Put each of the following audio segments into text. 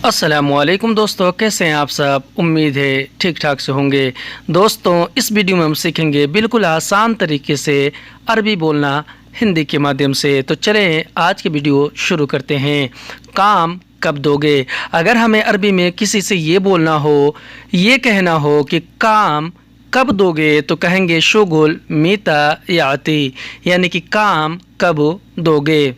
अस्सलामुअलैकुम दोस्तों, कैसे हैं आप सब। उम्मीद है ठीक ठाक से होंगे। दोस्तों, इस वीडियो में हम सीखेंगे बिल्कुल आसान तरीके से अरबी बोलना हिंदी के माध्यम से। तो चलें आज की वीडियो शुरू करते हैं। काम कब दोगे। अगर हमें अरबी में किसी से ये बोलना हो, ये कहना हो कि काम कब दोगे, तो कहेंगे शुगुल मीता याती, यानी कि काम कब दोगे।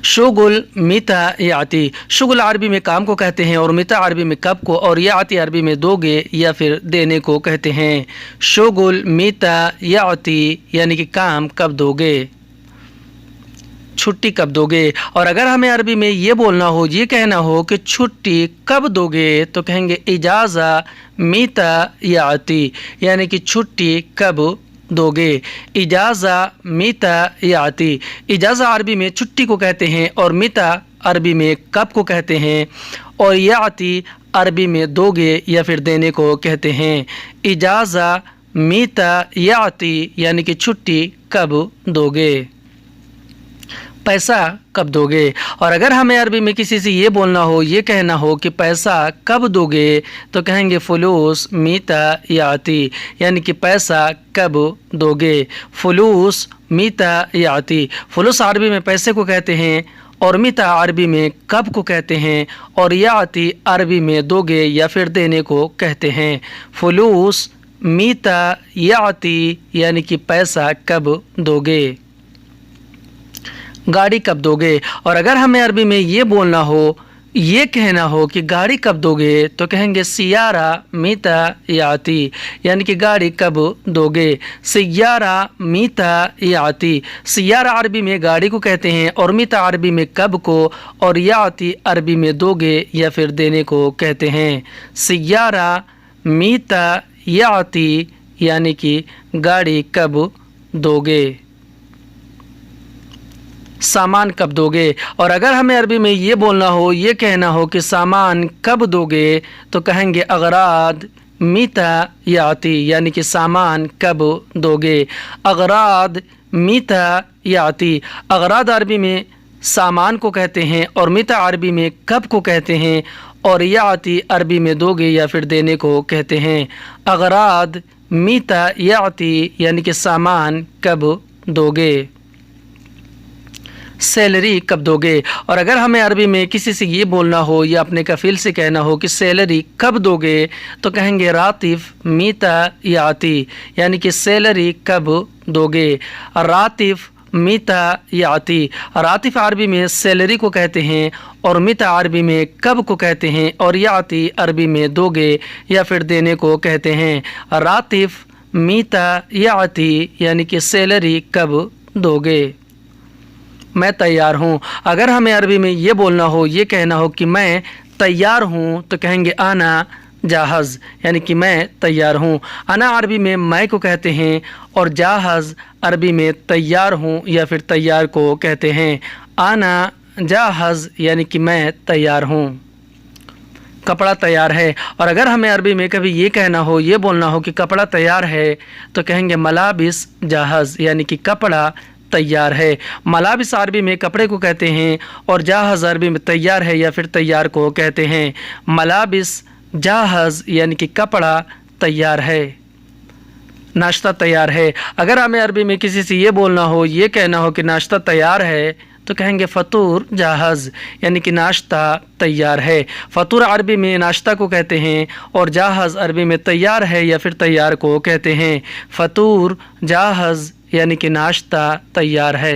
शुगुल मीता याती, शुगुल अरबी में काम को कहते हैं और मीता अरबी में कब को, और याती अरबी में दोगे या फिर देने को कहते हैं। शुगुल मीता याती यानी कि काम कब दोगे, छुट्टी कब दोगे। और अगर हमें अरबी में ये बोलना हो, ये कहना हो कि छुट्टी कब दोगे, तो कहेंगे इजाज़ा मीता याती, यानी कि छुट्टी कब दोगे। इजाज़ा मीता याती, इजाज़ा अरबी में छुट्टी को कहते हैं और मीता अरबी में कब को कहते हैं, और याती अरबी में दोगे या फिर देने को कहते हैं। इजाज़ा मीता याती यानी कि छुट्टी कब दोगे, पैसा कब दोगे। और अगर हमें अरबी में किसी से ये बोलना हो, ये कहना हो कि पैसा कब दोगे, तो कहेंगे फुलूस मीता याती, यानी कि पैसा कब दोगे। फुलूस मीता याती, फुलूस अरबी में पैसे को कहते हैं और मीता अरबी में कब को कहते हैं, और याती अरबी में दोगे या फिर देने को कहते हैं। फुलूस मीता याती यानी कि पैसा कब दोगे, गाड़ी कब दोगे। और अगर हमें अरबी में ये बोलना हो, ये कहना हो कि गाड़ी कब दोगे, तो कहेंगे सियारा मीता याती, यानी कि गाड़ी कब दोगे। सियारा मीता याती, सियारा अरबी में गाड़ी को कहते हैं और मीता अरबी में कब को, और याती अरबी में दोगे या फिर देने को कहते हैं। सियारा मीता याती यानी कि गाड़ी कब दोगे, सामान कब दोगे। और अगर हमें अरबी में ये बोलना हो, ये कहना हो कि सामान कब दोगे, तो कहेंगे अगराद मीता याती, यानी कि सामान कब दोगे। अगराद मीता याती, अगराद अरबी में सामान को कहते हैं और मीता अरबी में कब को कहते हैं, और याती अरबी में दोगे या फिर देने को कहते हैं। अगराद मीता याती यानी कि सामान कब दोगे, सैलरी कब दोगे। और अगर हमें अरबी में किसी से ये बोलना हो या अपने कफील से कहना हो कि सैलरी कब दोगे, तो कहेंगे रातिफ मीता याती, यानी कि सैलरी कब दोगे। रातिफ मीता याती, रातिफ अरबी में सैलरी को कहते हैं और मीता अरबी में कब को कहते हैं, और याती अरबी में दोगे या फिर देने को कहते हैं। रातिफ मीता याती यानी कि सैलरी कब दोगे, मैं तैयार हूँ। अगर हमें अरबी में ये बोलना हो, ये कहना हो कि मैं तैयार हूँ, तो कहेंगे आना जाहज़, यानी कि मैं तैयार हूँ। आना अरबी में मैं को कहते हैं और जाहज़ अरबी में तैयार हूँ या फिर तैयार को कहते हैं। आना जाहज़ यानी कि मैं तैयार हूँ, कपड़ा तैयार है। और अगर हमें अरबी में कभी ये कहना हो, ये बोलना हो कि कपड़ा तैयार है, तो कहेंगे मलाबिस जाहज़, यानी कि कपड़ा तैयार है। मलाबिस अरबी में कपड़े को कहते हैं और जाहज़ अरबी में तैयार है या फिर तैयार को कहते हैं। मलाबिस जाहज़ यानी कि कपड़ा तैयार है, नाश्ता तैयार है। अगर हमें अरबी में किसी से ये बोलना हो, ये कहना हो कि नाश्ता तैयार है, तो कहेंगे फ़तूर जाहज़, यानी कि नाश्ता तैयार है। फ़तूर अरबी में नाश्ता को कहते हैं और जाहज़ अरबी में तैयार है या फिर तैयार को कहते हैं। फ़तूर जाहज़ यानी कि नाश्ता तैयार है।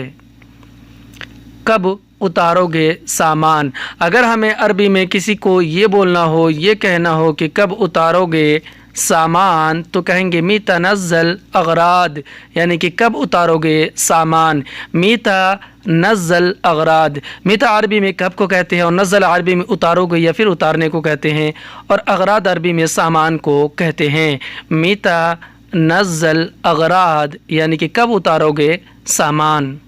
कब उतारोगे सामान, अगर हमें अरबी में किसी को ये बोलना हो, ये कहना हो कि कब उतारोगे सामान, तो कहेंगे मीता नज़ल अगराद, यानी कि कब उतारोगे सामान। मीता नज़ल अगराद, मीता अरबी में कब को कहते हैं और नज़ल अरबी में उतारोगे या फिर उतारने को कहते हैं, और अगराद अरबी में सामान को कहते हैं। मीता नज़ल अगराद यानी कि कब उतारोगे सामान,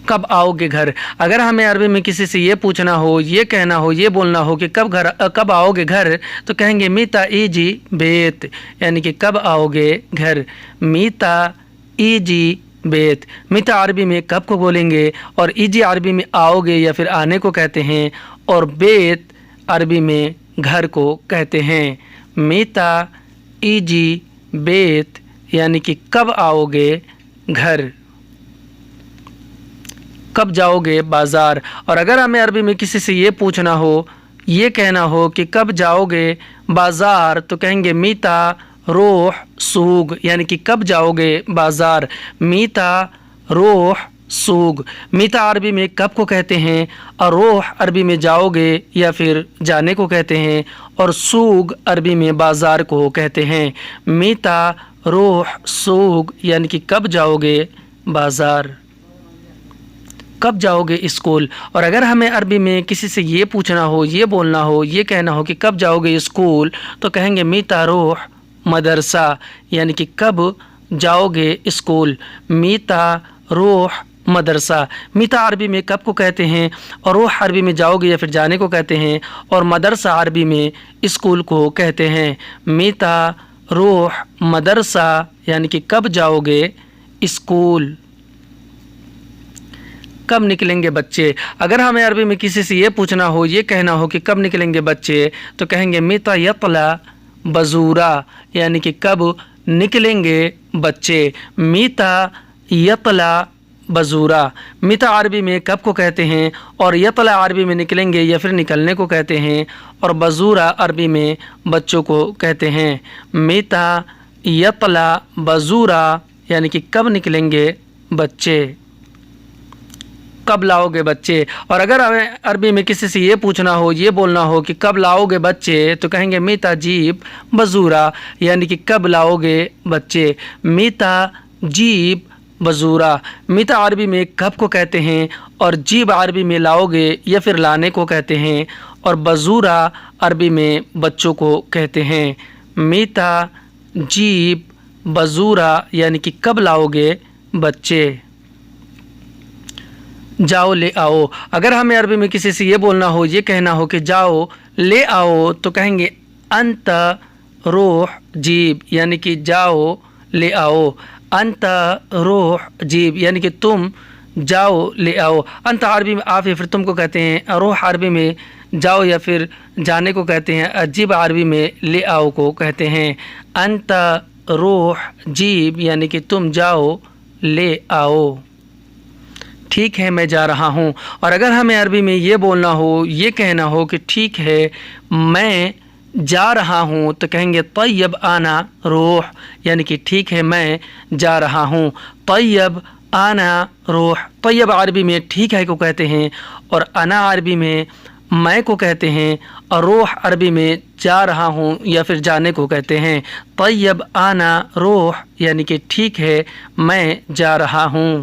कब आओगे घर। अगर हमें अरबी में किसी से ये पूछना हो, ये कहना हो, ये बोलना हो कि कब आओगे घर, तो कहेंगे मीता ईजी बेत, यानी कि कब आओगे घर। मीता ईजी बेत, मीता अरबी में कब को बोलेंगे और ईजी अरबी में आओगे या फिर आने को कहते हैं, اور بیت عربی میں گھر کو کہتے ہیں۔ میتا ایجی بیت یعنی کہ کب آؤ گے گھر، کب جاؤ گے بازار۔ اور اگر ہمیں عربی میں کسی سے یہ پوچھنا ہو، یہ کہنا ہو کہ کب جاؤ گے بازار، تو کہیں گے میتا روح سوق، یعنی کہ کب جاؤ گے بازار۔ میتا روح سوق، میتا عربی میں کب کو کہتے ہیں، اور روح عربی میں جاؤ گے یا پھر جانے کو کہتے ہیں، اور سوق عربی میں بازار کو کہتے ہیں۔ میتا روح سوق یعنی کہ کب جاؤ گے بازار، کب جاؤ گے اسکول۔ اور اگر ہمیں عربی میں کسی سے یہ پوچھنا ہو، یہ بولنا ہو، یہ کہنا ہو کہ کب جاؤ گے اسکول، تو کہیں گے میتا روح مدرسہ، یعنی کہ کب جاؤ گے اسکول۔ میتا روح مدرسہ، میتا عربی میں کب کو کہتے ہیں، اور روح عربی میں جاؤ گے یا پھر جانے کو کہتے ہیں، اور مدرسہ عربی میں اسکول کو کہتے ہیں۔ میتا روح مدرسہ یعنی کہ کب جاؤ گے اسکول، کب نکلیں گے بچے۔ اگر ہمیں عربی میں کسی سے یہ پوچھنا ہو، یہ کہنا ہو کہ کب نکلیں گے بچے، تو کہیں گے میتا یطلع بزورا، یعنی کہ کب نکلیں گے بچے۔ میتا یطلع بزورا، میتا عربی میں کب کو کہتے ہیں، اور یطلع عربی میں نکلیں گے یا پھر نکلنے کو کہتے ہیں، اور بزورا عربی میں بچوں کو کہتے ہیں۔ میتا یطلع بزورا یعنی کہ کب نکلیں گے بچے، کب لاؤ گے بچے۔ اور اگر ہمیں عربی میں کسی سے یہ پوچھنا ہو، یہ بولنا ہو کہ کب لاؤ گے بچے، تو کہیں گے میتا جیب بزورا، یعنی کہ کب لاؤ گے بچے۔ میتا جیب بزورا، میتا عربی میں کب کو کہتے ہیں، اور جیب عربی میں لاؤ گے یا پھر لانے کو کہتے ہیں، اور بزورا عربی میں بچوں کو کہتے ہیں۔ میتا جیب بزورا یعنی کہ کب لاؤ گے بچے، جاؤ لے آؤ۔ اگر ہمیں عربی میں کسی سے یہ بولنا ہو، یہ کہنا ہو کہ جاؤ لے آؤ، تو کہیں گے انت روح جیب، یعنی کہ جاؤ لے آؤ۔ انت روح جیب یعنی کہ تم جاؤ لے آؤ۔ انت عربی میں آپ یا پھر تم کو کہتے ہیں، روح عربی میں جاؤ یا پھر جانے کو کہتے ہیں، جیب عربی میں لے آؤ کو کہتے ہیں۔ انت روح جیب یعنی کہ تم جاؤ لے آؤ، ٹھیک ہے میں جا رہا ہوں۔ اور اگر ہمیں عربی میں یہ بولنا ہو، یہ کہنا ہو کہ ٹھیک ہے میں جا رہا ہوں، تو کہیں گے طیب انا روح، یعنی کہ ٹھیک ہے میں جا رہا ہوں۔ طیب انا روح، طیب عربی میں ٹھیک ہے کو کہتے ہیں، اور انا عربی میں میں کو کہتے ہیں، اور روح عربی میں جا رہا ہوں یا پھر جانے کو کہتے ہیں۔ طیب انا روح یعنی کہ ٹھیک ہے میں جا رہا ہوں۔